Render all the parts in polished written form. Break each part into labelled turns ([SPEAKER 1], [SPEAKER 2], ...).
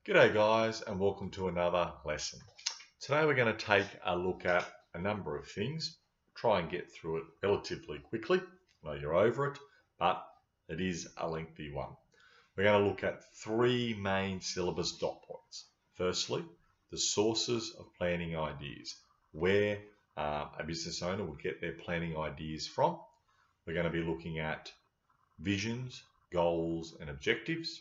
[SPEAKER 1] G'day guys, and welcome to another lesson. Today we're going to take a look at a number of things, try and get through it relatively quickly. I know you're over it, but it is a lengthy one. We're going to look at three main syllabus dot points. Firstly, the sources of planning ideas, where a business owner would get their planning ideas from. We're going to be looking at visions, goals and objectives,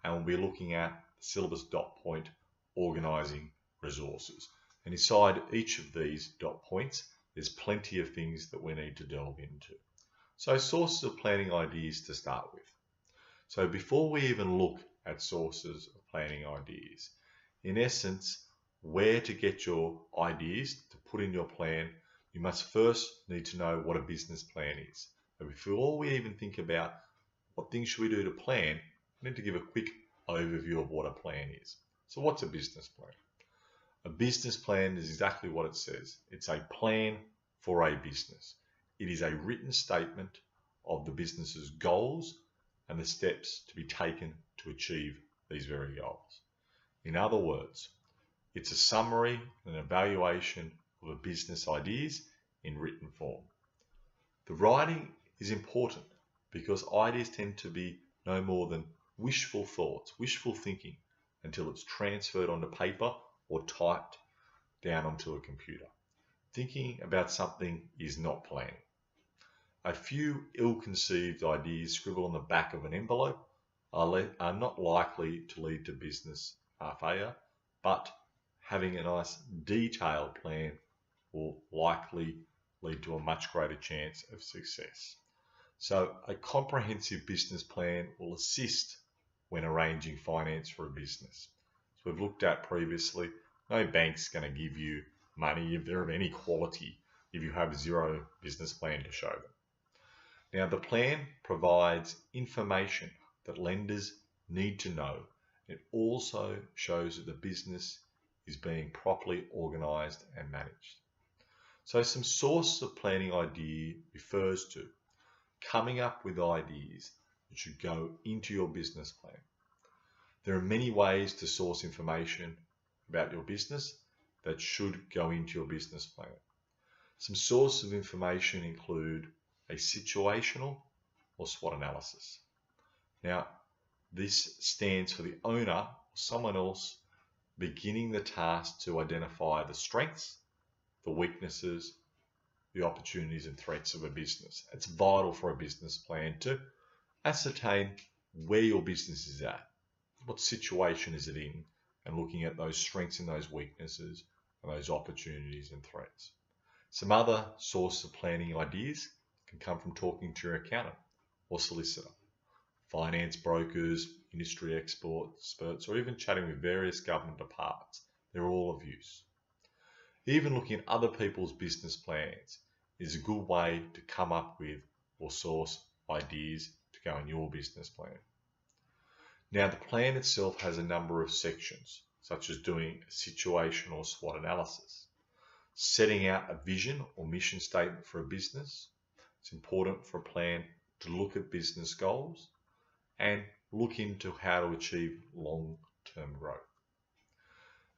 [SPEAKER 1] and we'll be looking at syllabus dot point organising resources. And inside each of these dot points, there's plenty of things that we need to delve into. So sources of planning ideas to start with. So before we even look at sources of planning ideas, in essence, where to get your ideas to put in your plan, you must first need to know what a business plan is. But before we even think about what things should we do to plan, we need to give a quick overview of what a plan is. So what's a business plan? A business plan is exactly what it says. It's a plan for a business. It is a written statement of the business's goals and the steps to be taken to achieve these very goals. In other words, it's a summary and an evaluation of a business ideas in written form. The writing is important because ideas tend to be no more than wishful thoughts, wishful thinking, until it's transferred onto paper or typed down onto a computer. Thinking about something is not planning. A few ill-conceived ideas scribbled on the back of an envelope are not likely to lead to business failure, but having a nice detailed plan will likely lead to a much greater chance of success. So a comprehensive business plan will assist when arranging finance for a business. So we've looked at previously, no bank's going to give you money if they're of any quality if you have zero business plan to show them. Now the plan provides information that lenders need to know. It also shows that the business is being properly organised and managed. So some source of planning idea refers to coming up with ideas that should go into your business plan. There are many ways to source information about your business that should go into your business plan. Some sources of information include a situational or SWOT analysis. Now, this stands for the owner or someone else beginning the task to identify the strengths, the weaknesses, the opportunities and threats of a business. It's vital for a business plan to ascertain where your business is at, what situation is it in, and looking at those strengths and those weaknesses and those opportunities and threats. Some other sources of planning ideas can come from talking to your accountant or solicitor, finance brokers, industry experts, or even chatting with various government departments. They're all of use. Even looking at other people's business plans is a good way to come up with or source ideas to go in your business plan. Now the plan itself has a number of sections, such as doing a situational SWOT analysis, setting out a vision or mission statement for a business. It's important for a plan to look at business goals and look into how to achieve long-term growth.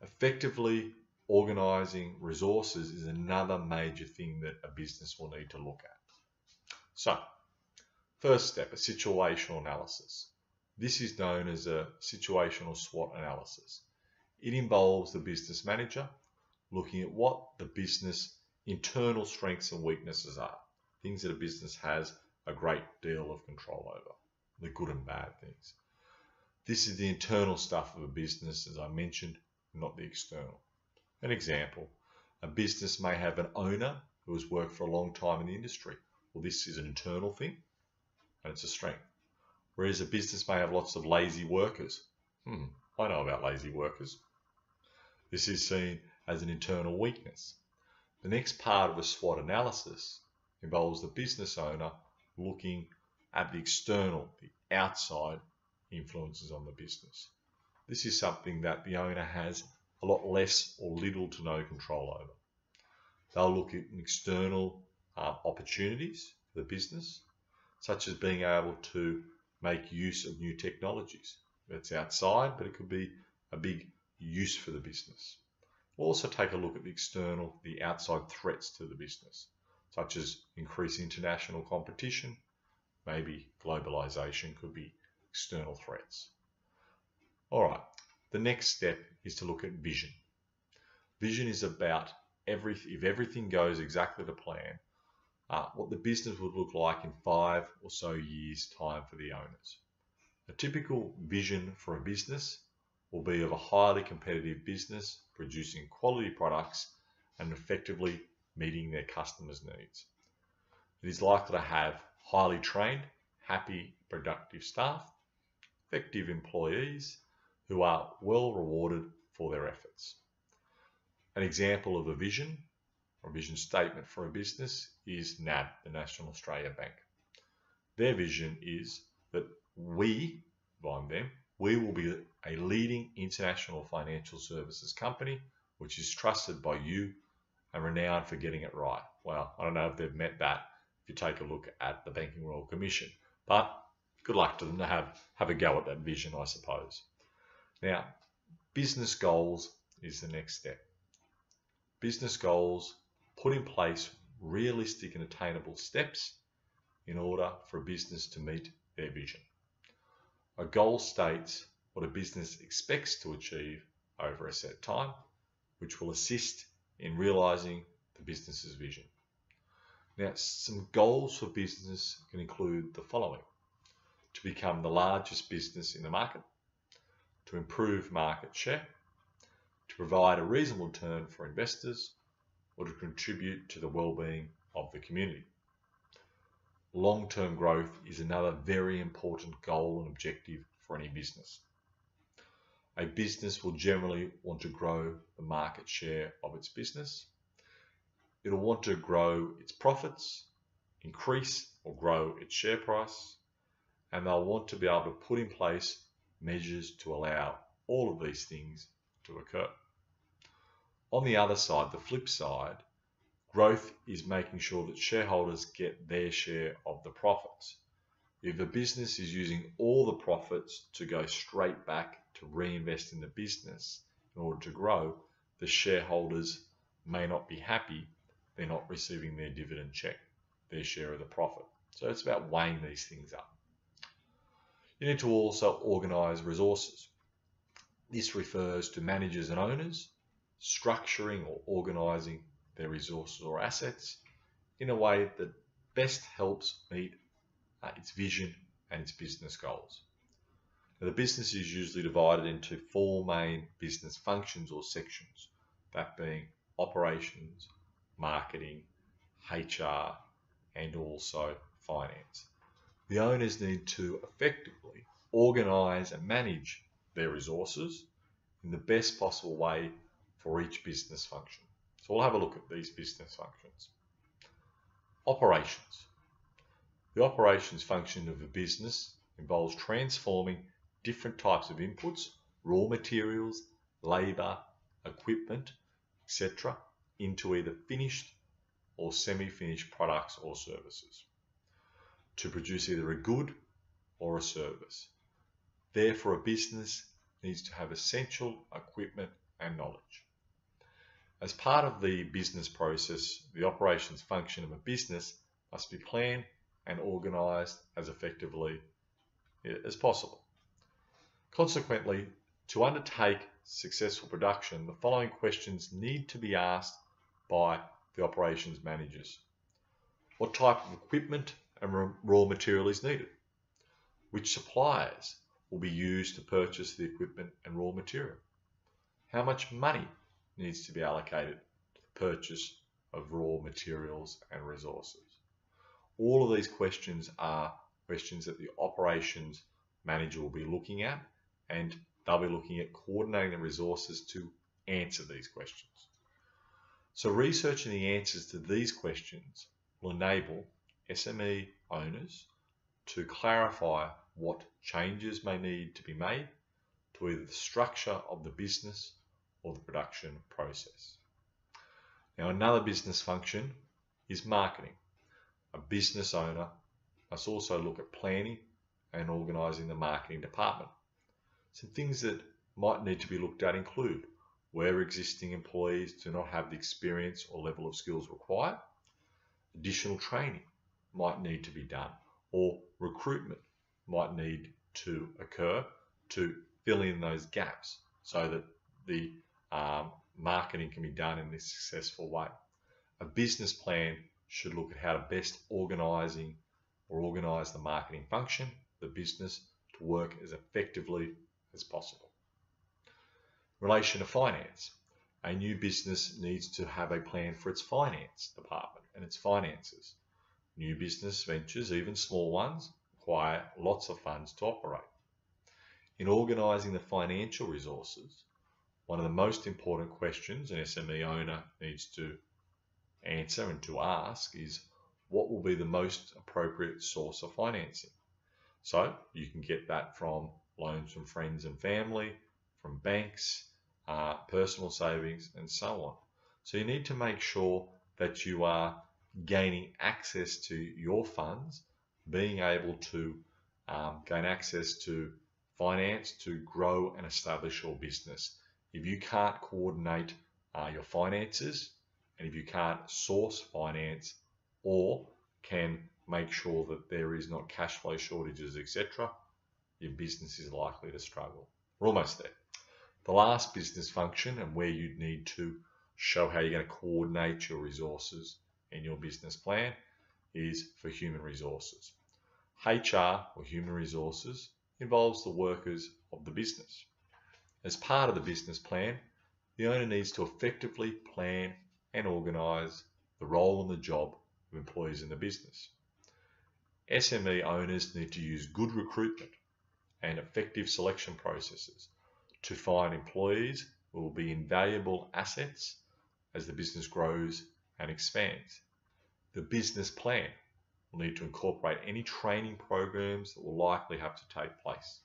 [SPEAKER 1] Effectively organising resources is another major thing that a business will need to look at. So, first step, a situational analysis. This is known as a situational SWOT analysis. It involves the business manager looking at what the business internal strengths and weaknesses are, things that a business has a great deal of control over, the good and bad things. This is the internal stuff of a business, as I mentioned, not the external. An example, a business may have an owner who has worked for a long time in the industry. Well, this is an internal thing and it's a strength. Whereas a business may have lots of lazy workers. I know about lazy workers. This is seen as an internal weakness. The next part of a SWOT analysis involves the business owner looking at the external, the outside influences on the business. This is something that the owner has a lot less or little to no control over. They'll look at external opportunities for the business, such as being able to make use of new technologies. It's outside, but it could be a big use for the business. We'll also take a look at the outside threats to the business, such as increased international competition, maybe globalization could be external threats. All right, the next step is to look at vision. Vision is about if everything goes exactly to plan, what the business would look like in 5 or so years' time for the owners. A typical vision for a business will be of a highly competitive business producing quality products and effectively meeting their customers' needs. It is likely to have highly trained, happy, productive staff, effective employees who are well rewarded for their efforts. An example of a vision or vision statement for a business is NAB, the National Australia Bank. Their vision is that we will be a leading international financial services company which is trusted by you and renowned for getting it right. Well, I don't know if they've met that if you take a look at the Banking Royal Commission, but good luck to them to have a go at that vision, I suppose. Now, business goals is the next step. Business goals put in place realistic and attainable steps in order for a business to meet their vision. A goal states what a business expects to achieve over a set time, which will assist in realizing the business's vision. Now, some goals for business can include the following: to become the largest business in the market, to improve market share, to provide a reasonable return for investors, or to contribute to the well-being of the community. Long-term growth is another very important goal and objective for any business. A business will generally want to grow the market share of its business. It'll want to grow its profits, increase or grow its share price, and they'll want to be able to put in place measures to allow all of these things to occur. On the other side, the flip side, growth is making sure that shareholders get their share of the profits. If a business is using all the profits to go straight back to reinvest in the business in order to grow, the shareholders may not be happy. They're not receiving their dividend check, their share of the profit. So it's about weighing these things up. You need to also organize resources. This refers to managers and owners structuring or organizing their resources or assets in a way that best helps meet its vision and its business goals. Now, the business is usually divided into 4 main business functions or sections, that being operations, marketing, HR, and also finance. The owners need to effectively organize and manage their resources in the best possible way for each business function. So we'll have a look at these business functions. Operations. The operations function of a business involves transforming different types of inputs, raw materials, labor, equipment, etc., into either finished or semi-finished products or services to produce either a good or a service. Therefore, a business needs to have essential equipment and knowledge. As part of the business process, the operations function of a business must be planned and organized as effectively as possible. Consequently, to undertake successful production, the following questions need to be asked by the operations managers. What type of equipment and raw material is needed? Which suppliers will be used to purchase the equipment and raw material? How much money needs to be allocated to the purchase of raw materials and resources? All of these questions are questions that the operations manager will be looking at, and they'll be looking at coordinating the resources to answer these questions. So researching the answers to these questions will enable SME owners to clarify what changes may need to be made to either the structure of the business or the production process. Now, another business function is marketing. A business owner must also look at planning and organizing the marketing department. Some things that might need to be looked at include where existing employees do not have the experience or level of skills required. Additional training might need to be done, or recruitment might need to occur to fill in those gaps so that the marketing can be done in a successful way. A business plan should look at how to best organize the marketing function, the business, to work as effectively as possible. In relation to finance, a new business needs to have a plan for its finance department and its finances. New business ventures, even small ones, require lots of funds to operate. In organising the financial resources, one of the most important questions an SME owner needs to answer and to ask is, what will be the most appropriate source of financing? So you can get that from loans from friends and family, from banks, personal savings, and so on. So you need to make sure that you are gaining access to your funds, being able to gain access to finance to grow and establish your business. If you can't coordinate your finances, and if you can't source finance or can make sure that there is not cash flow shortages, etc., your business is likely to struggle. We're almost there. The last business function, and where you need to show how you're going to coordinate your resources in your business plan, is for human resources. HR, or human resources, involves the workers of the business. As part of the business plan, the owner needs to effectively plan and organise the role and the job of employees in the business. SME owners need to use good recruitment and effective selection processes to find employees who will be invaluable assets as the business grows and expands. The business plan will need to incorporate any training programs that will likely have to take place.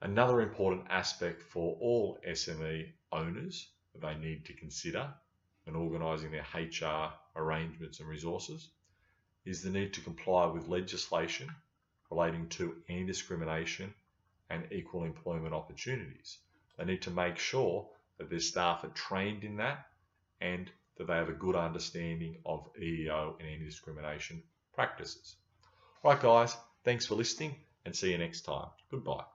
[SPEAKER 1] Another important aspect for all SME owners that they need to consider when organising their HR arrangements and resources is the need to comply with legislation relating to anti-discrimination and equal employment opportunities. They need to make sure that their staff are trained in that and that they have a good understanding of EEO and anti-discrimination practices. Right guys, thanks for listening and see you next time. Goodbye.